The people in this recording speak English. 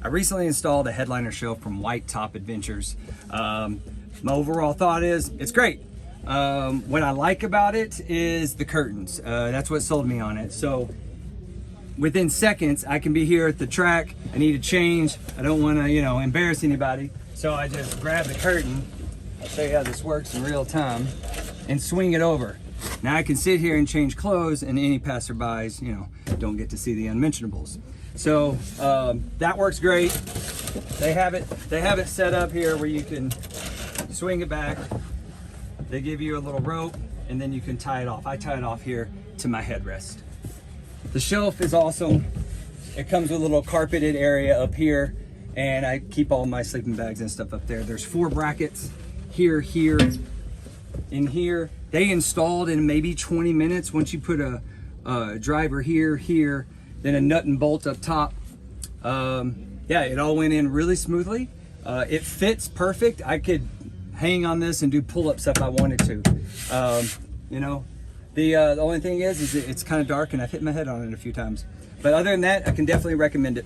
I recently installed a headliner shelf from White Top Adventures. My overall thought is it's great. What I like about it is the curtains. That's what sold me on it. So within seconds, I can be here at the track. I need to change. I don't want to, embarrass anybody. So I just grab the curtain. I'll show you how this works in real time and swing it over. Now I can sit here and change clothes, and any passerbys, don't get to see the unmentionables. So that works great. They have it set up here where you can swing it back. They give you a little rope, and then you can tie it off. I tie it off here to my headrest. The shelf is awesome. It comes with a little carpeted area up here, and I keep all my sleeping bags and stuff up there. There's 4 brackets here, in here. They installed in maybe 20 minutes. Once you put a driver here, then a nut and bolt up top. Yeah, it all went in really smoothly. It fits perfect. I could hang on this and do pull-ups if I wanted to. The only thing is it's kind of dark, and I've hit my head on it a few times. But other than that, I can definitely recommend it.